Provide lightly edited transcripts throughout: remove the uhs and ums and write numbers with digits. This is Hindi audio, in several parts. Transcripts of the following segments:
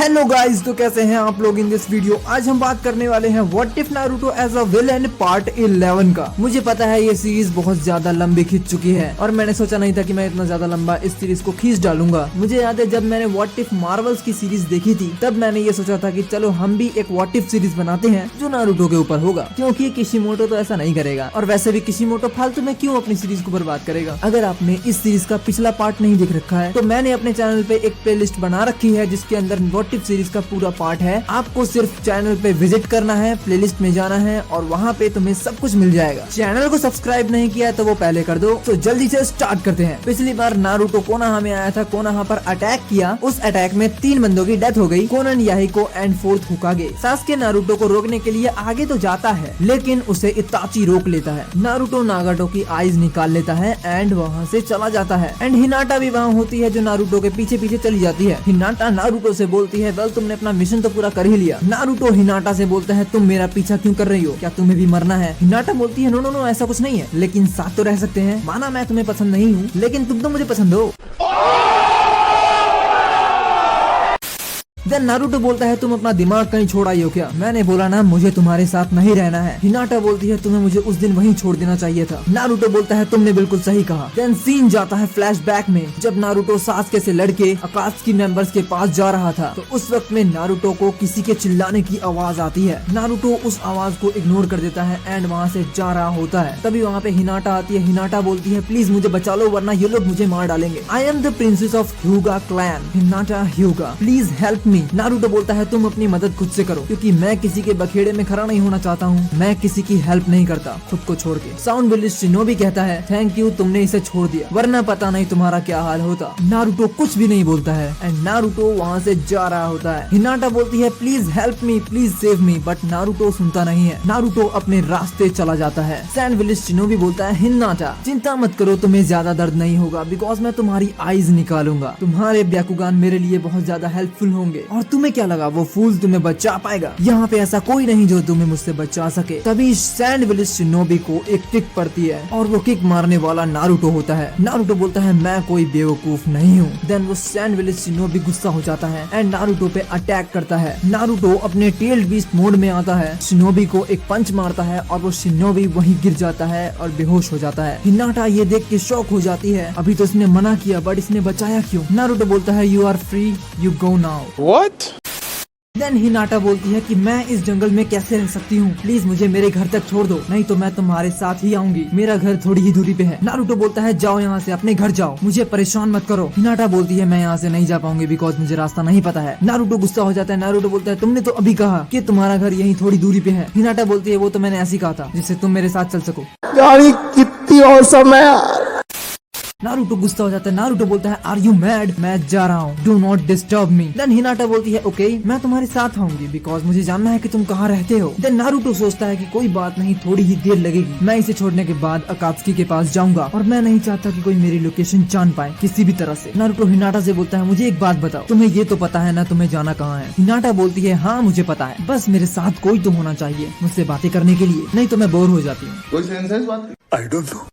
हेलो गाइस, तो कैसे हैं आप लोग इन दिस वीडियो। आज हम बात करने वाले हैं what if Naruto as a villain part 11 का। मुझे पता है ये सीरीज बहुत ज्यादा लंबी खींच चुकी है और मैंने सोचा नहीं था कि मैं इतना ज्यादा लंबा इस सीरीज को खींच डालूंगा। मुझे याद है जब मैंने व्हाट इफ मार्वल्स की सीरीज देखी थी तब मैंने ये सोचा था कि चलो हम भी एक व्हाट इफ सीरीज बनाते हैं जो नारुतो के ऊपर होगा, क्योंकि किशिमोटो तो ऐसा नहीं करेगा और वैसे भी किशिमोटो फालतू में क्यों अपनी सीरीज को बर्बाद करेगा। अगर आपने इस सीरीज का पिछला पार्ट नहीं देख रखा है तो मैंने अपने चैनल पे एक प्लेलिस्ट बना रखी है जिसके अंदर व्हाट इफ सीरीज का पूरा पार्ट है। आपको सिर्फ चैनल पे विजिट करना है, प्लेलिस्ट में जाना है और वहाँ पे तुम्हें सब कुछ मिल जाएगा। चैनल को सब्सक्राइब नहीं किया तो वो पहले कर दो। तो जल्दी से स्टार्ट करते हैं। पिछली बार नारुतो कोनोहा में आया था, कोनोहा पर अटैक किया। उस अटैक में 3 बंदों की डेथ हो गई, Konan, Yahiko and 4th Hokage. Sasuke Naruto को रोकने के लिए आगे तो जाता है लेकिन उसे इताची रोक लेता है। नारुतो नागाटो की आईज निकाल लेता है एंड वहाँ से चला जाता है। एंड हिनाटा भी वहाँ होती है जो नारुतो के पीछे पीछे चली जाती है। हिनाटा नारुतो से बोलती है वेल तुमने अपना मिशन तो पूरा कर ही लिया। नारुतो हिनाटा से बोलता है तुम मेरा पीछा क्यों कर रही हो, क्या तुम्हें भी मरना है। हिनाटा बोलती है नो नो नो ऐसा कुछ नहीं है, लेकिन साथ तो रह सकते हैं। माना मैं तुम्हें पसंद नहीं हूँ लेकिन तुम तो मुझे पसंद हो। देन नारुतो बोलता है तुम अपना दिमाग कहीं छोड़ आई हो क्या। मैंने बोला ना मुझे तुम्हारे साथ नहीं रहना है। हिनाटा बोलती है तुम्हें मुझे उस दिन वहीं छोड़ देना चाहिए था। नारुतो बोलता है तुमने बिल्कुल सही कहा। देन सीन जाता है फ्लैशबैक में जब नारुतो सासुके से लड़के अकात्सुकी मेंबर्स के पास जा रहा था तो उस वक्त में नारुतो को किसी के चिल्लाने की आवाज आती है। नारुतो उस आवाज को इग्नोर कर देता है एंड वहाँ से जा रहा होता है। तभी वहाँ पे हिनाटा आती है। हिनाटा बोलती है प्लीज मुझे बचा लो वरना ये लोग मुझे मार डालेंगे। I am the princess of ह्यूगा clan, Hinata ह्यूगा, please help me. Naruto बोलता है तुम अपनी मदद खुद से करो क्योंकि मैं किसी के बखेड़े में खड़ा नहीं होना चाहता हूँ। मैं किसी की हेल्प नहीं करता खुद को छोड़ के। साउंड विलेज शिनोबी कहता है थैंक यू तुमने इसे छोड़ दिया वरना पता नहीं तुम्हारा क्या हाल होता। नारुतो कुछ भी नहीं बोलता है एंड नारुतो वहाँ से जा रहा होता है। हिनाटा बोलती है please help me, please save me, but Naruto सुनता नहीं है। नारुतो अपने रास्ते चला जाता है। सैंड विलेज शिनोबी बोलता है हिनाटा चिंता मत करो, तुम्हें ज्यादा दर्द नहीं होगा बिकॉज मैं तुम्हारी आईज निकालूंगा। तुम्हारे ब्याकुगान मेरे लिए बहुत ज्यादा हेल्पफुल होंगे और तुम्हें क्या लगा वो फूल तुम्हें बचा पाएगा। यहाँ पे ऐसा कोई नहीं जो तुम्हें मुझसे बचा सके। तभी सैंड विलेज शिनोबी को एक किक पड़ती है और वो किक मारने वाला नारुतो होता है। नारुतो बोलता है मैं कोई बेवकूफ नहीं हूँ। देन वो सैंड विलेज शिनोबी गुस्सा हो जाता है एंड नारुतो पे अटैक करता है। नारुतो अपने टेल्ड बीस्ट मोड में आता है, शिनोबी को एक पंच मारता है और वो शिनोबी वहीं गिर जाता है और बेहोश हो जाता है। हिनाटा ये देख के शॉक हो जाती है, अभी तो इसने मना किया बट इसने बचाया क्यों। नारुतो बोलता है you are free, you go now. What? Then Hinata बोलती है कि मैं इस जंगल में कैसे रह सकती हूँ, प्लीज मुझे मेरे घर तक छोड़ दो नहीं तो मैं तुम्हारे साथ ही आऊंगी। मेरा घर थोड़ी ही दूरी पे है। नारुतो बोलता है जाओ यहाँ से, अपने घर जाओ, मुझे परेशान मत करो। हिनाटा बोलती है मैं यहाँ से नहीं जा पाऊंगी बिकॉज मुझे रास्ता नहीं पता है। नारुतो गुस्सा हो जाता है। नारुतो बोलता है तुमने तो अभी कहा कि तुम्हारा घर यहीं थोड़ी दूरी पे है। हिनाटा बोलती है वो तो मैंने ऐसे ही कहा था जिससे तुम मेरे साथ चल सको। यार कितनी औसम है यार। नारुतो गुस्सा हो जाता है। नारुतो बोलता है आर यू मैड, मैं जा रहा हूँ, do not disturb me. Then Hinata बोलती है ओके मैं तुम्हारे साथ आऊंगी बिकॉज मुझे जानना है कि तुम कहाँ रहते हो। देन नारुतो सोचता है कि कोई बात नहीं, थोड़ी ही देर लगेगी, मैं इसे छोड़ने के बाद अकात्सुकी के पास जाऊंगा और मैं नहीं चाहता कि कोई मेरी लोकेशन जान पाए किसी भी तरह से। नारुतो हिनाटा से बोलता है मुझे एक बात बताओ, तुम्हें ये तो पता है ना तुम्हें जाना कहाँ है। हिनाटा बोलती है हाँ मुझे पता है, बस मेरे साथ कोई तो होना चाहिए मुझसे बातें करने के लिए, नहीं तो मैं बोर हो जाती हूँ। कोई सेंस है इस बात की? I don't know.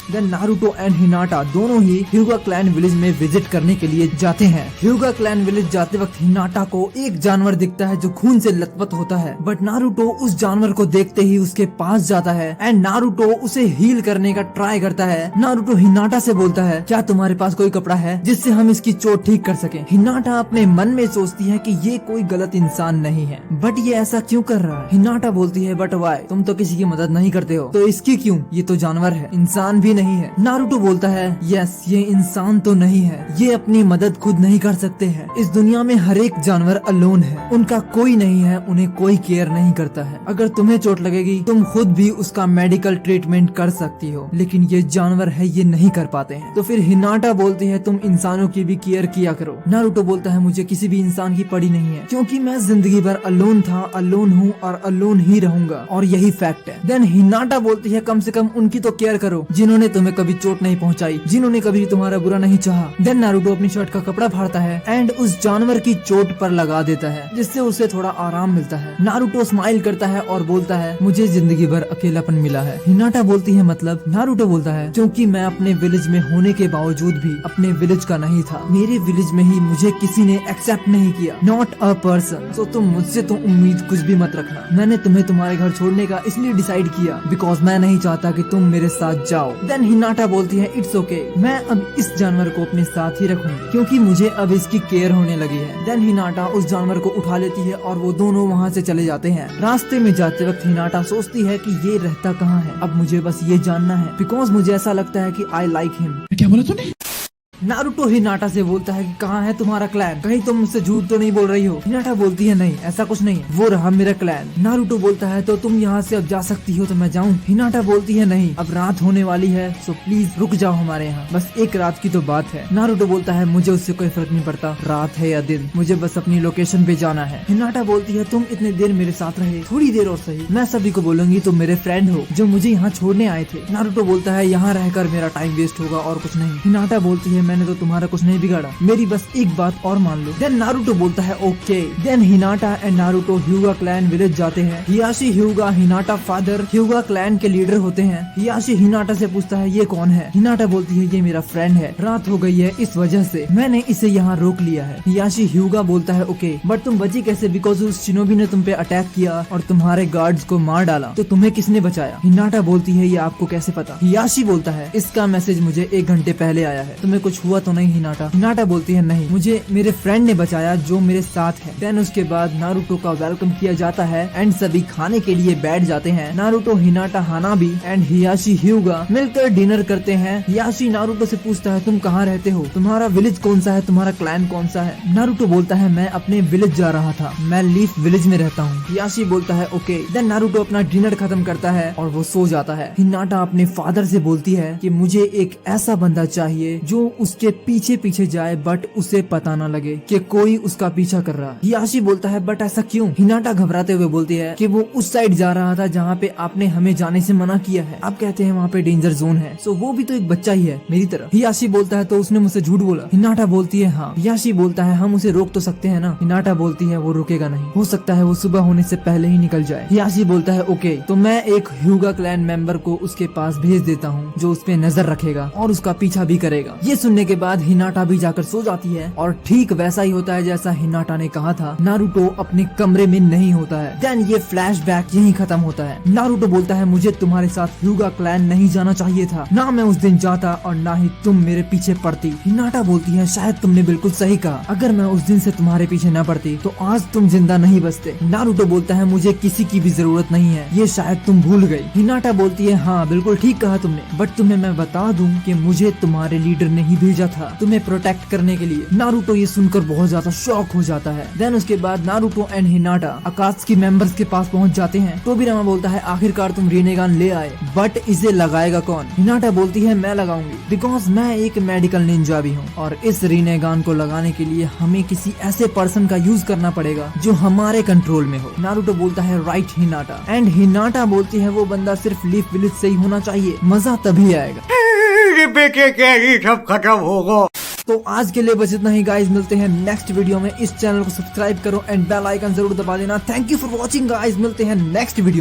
Then Naruto and Hinata दोनों ही ह्यूगा क्लैन विलेज में विजिट करने के लिए जाते हैं। ह्यूगा क्लैन विलेज जाते वक्त हिनाटा को एक जानवर दिखता है जो खून से लथपथ होता है, बट नारुतो उस जानवर को देखते ही उसके पास जाता है एंड नारुतो उसे हील करने का ट्राई करता है। नारुतो हिनाटा से बोलता है क्या तुम्हारे पास कोई कपड़ा है जिससे हम इसकी चोट ठीक कर सके। हिनाटा अपने मन में सोचती है कि ये कोई गलत इंसान नहीं है बट ये ऐसा क्यों कर रहा है। हिनाटा बोलती है बट वाई, तुम तो किसी की मदद नहीं करते हो तो इसकी क्यों, ये तो जानवर है, इंसान भी नहीं है। नारुतो बोलता है यस ये इंसान तो नहीं है, ये अपनी मदद खुद नहीं कर सकते हैं। इस दुनिया में हर एक जानवर अलोन है, उनका कोई नहीं है, उन्हें कोई केयर नहीं करता है। अगर तुम्हें चोट लगेगी तुम खुद भी उसका मेडिकल ट्रीटमेंट कर सकती हो लेकिन ये जानवर है ये नहीं कर पाते हैं। तो फिर हिनाटा बोलती है तुम इंसानों की भी केयर किया करो। नारुतो बोलता है मुझे किसी भी इंसान की पड़ी नहीं है क्योंकि मैं जिंदगी भर अलोन था, अलोन हूँ और अलोन ही रहूंगा और यही फैक्ट है। देन हिनाटा बोलती है कम से कम उनकी तो केयर करो जिन्होंने जिन्होंने तुम्हें कभी चोट नहीं पहुंचाई, जिन्होंने कभी तुम्हारा बुरा नहीं चाहा। देन नारुतो अपनी शर्ट का कपड़ा फाड़ता है एंड उस जानवर की चोट पर लगा देता है, जिससे उसे थोड़ा आराम मिलता है। नारुतो स्माइल करता है और बोलता है मुझे जिंदगी भर अकेलापन मिला है। हिनाटा बोलती है मतलब? नारुतो बोलता है क्योंकि मैं अपने विलेज में होने के बावजूद भी अपने विलेज का नहीं था। मेरे विलेज में ही मुझे किसी ने एक्सेप्ट नहीं किया, नॉट अ पर्सन। तो तुम मुझसे तो उम्मीद कुछ भी मत रखना। मैंने तुम्हें तुम्हारे घर छोड़ने का इसलिए डिसाइड किया बिकॉज मैं नहीं चाहता कि तुम मेरे साथ जाओ। देन हिनाटा बोलती है इट्स ओके, मैं अब इस जानवर को अपने साथ ही रखूंगी क्योंकि मुझे अब इसकी केयर होने लगी है। देन हिनाटा उस जानवर को उठा लेती है और वो दोनों वहाँ से चले जाते हैं। रास्ते में जाते वक्त हिनाटा सोचती है कि ये रहता कहाँ है, अब मुझे बस ये जानना है बिकॉज मुझे ऐसा लगता है कि आई लाइक हिम। क्या बोला तूने? नारुतो हिनाटा से बोलता है कि कहाँ है तुम्हारा क्लैन, कहीं तुम मुझसे झूठ तो नहीं बोल रही हो। हिनाटा बोलती है नहीं ऐसा कुछ नहीं है, वो रहा मेरा क्लैन। नारुतो बोलता है तो तुम यहाँ से अब जा सकती हो तो मैं जाऊँ? हिनाटा बोलती है नहीं, अब रात होने वाली है सो प्लीज रुक जाओ हमारे यहाँ, बस एक रात की तो बात है। नारुतो बोलता है मुझे उससे कोई फर्क नहीं पड़ता रात है या दिन, मुझे बस अपनी लोकेशन पे जाना है। हिनाटा बोलती है तुम इतने देर मेरे साथ रहे, थोड़ी देर और सही, मैं सभी को बोलूंगी तुम मेरे फ्रेंड हो जो मुझे यहाँ छोड़ने आए थे। नारुतो बोलता है यहाँ रहकर मेरा टाइम वेस्ट होगा और कुछ नहीं। हिनाटा बोलती है मैंने तो तुम्हारा कुछ नहीं बिगाड़ा, मेरी बस एक बात और मान लो। देन नारुतो बोलता है okay. Then Hinata and Naruto Hyuga clan village जाते हैं। Hiashi Hyuga Hinata father Hyuga clan के लीडर होते हैं। हियाशी हिनाटा से पूछता है ये कौन है? हिनाटा बोलती है ये मेरा फ्रेंड है, रात हो गई है इस वजह से मैंने इसे यहाँ रोक लिया है। हियाशी ह्यूगा बोलता है ओके बट तुम बची कैसे? बिकॉज उस शिनोबी ने तुम पे अटैक किया और तुम्हारे गार्ड्स को मार डाला, तो तुम्हें किसने बचाया? हिनाटा बोलती है ये आपको कैसे पता? हियाशी बोलता है इसका मैसेज मुझे 1 घंटे पहले आया है, तुम्हें कुछ हुआ तो नहीं? हिनाटा बोलती है नहीं, मुझे मेरे फ्रेंड ने बचाया जो मेरे साथ है। देन उसके बाद नारुतो का वेलकम किया जाता है एंड सभी खाने के लिए बैठ जाते हैं। नारुतो हिनाटा हानाबी एंड हियाशी ह्यूगा मिलकर डिनर करते हैं। हियाशी नारुतो से पूछता है तुम कहाँ रहते हो, तुम्हारा विलेज कौन सा है, तुम्हारा क्लैन कौन सा है? नारुतो बोलता है मैं अपने विलेज जा रहा था, मैं लीफ विलेज में रहता हूँ। हियाशी बोलता है ओके। देन नारुतो अपना डिनर खत्म करता है और वो सो जाता है। हिनाटा अपने फादर से बोलती है कि मुझे एक ऐसा बंदा चाहिए जो उसके पीछे पीछे जाए बट उसे पता न लगे कि कोई उसका पीछा कर रहा है। हियाशी बोलता है बट ऐसा क्यों? हिनाटा घबराते हुए बोलती है कि वो उस साइड जा रहा था जहाँ पे आपने हमें जाने से मना किया है, आप कहते हैं वहाँ पे डेंजर जोन है, सो वो भी तो एक बच्चा ही है मेरी तरह। हियाशी बोलता है तो उसने मुझसे झूठ बोला? हिनाटा बोलती है हाँ। हियाशी बोलता है हम उसे रोक तो सकते हैं ना? हिनाटा बोलती है वो रुकेगा नहीं, हो सकता है वो सुबह होने से पहले ही निकल जाए। हियाशी बोलता है ओके तो मैं एक ह्यूगा क्लैन मेंबर को उसके पास भेज देता हूँ जो उस पे नजर रखेगा और उसका पीछा भी करेगा। ये सुनने के बाद हिनाटा भी जाकर सो जाती है और ठीक वैसा ही होता है जैसा हिनाटा ने कहा था। नारुतो अपने कमरे में नहीं होता है। देन ये फ्लैशबैक यहीं खत्म होता है। नारुतो बोलता है मुझे तुम्हारे साथ ह्यूगा क्लैन नहीं जाना चाहिए था, ना मैं उस दिन जाता और ना ही तुम मेरे पीछे पड़ती। हिनाटा बोलती है शायद तुमने बिल्कुल सही कहा, अगर मैं उस दिन से तुम्हारे पीछे न पड़ती तो आज तुम जिंदा नहीं बचते। नारुतो बोलता है मुझे किसी की भी जरूरत नहीं है, ये शायद तुम भूल गई। हिनाटा बोलती है हाँ बिल्कुल ठीक कहा तुमने, बट तुम्हें मैं बता दूं कि मुझे तुम्हारे लीडर ने ही भेजा था तुम्हें प्रोटेक्ट करने के लिए। नारुतो ये सुनकर बहुत ज्यादा शॉक हो जाता है। देन उसके बाद नारुतो एंड हिनाटा अकात्सुकी मेंबर्स के पास पहुंच जाते हैं। तोबिरामा बोलता है आखिरकार तुम रिनेगान ले आए, बट इसे लगाएगा कौन? हिनाटा बोलती है मैं लगाऊंगी बिकॉज मैं एक मेडिकल निंजा भी हूँ और इस रिनेगान को लगाने के लिए हमें किसी ऐसे पर्सन का यूज करना पड़ेगा जो हमारे कंट्रोल में हो। नारुतो बोलता है राइट हिनाटा, एंड हिनाटा बोलती है वो बंदा सिर्फ लीफ विलेज से ही होना चाहिए, मजा तभी आएगा। सब खत्म होगा। तो आज के लिए बस इतना ही गाइस, मिलते हैं नेक्स्ट वीडियो में। इस चैनल को सब्सक्राइब करो एंड बेल आइकन जरूर दबा देना। Thank you for watching guys, मिलते हैं नेक्स्ट वीडियो।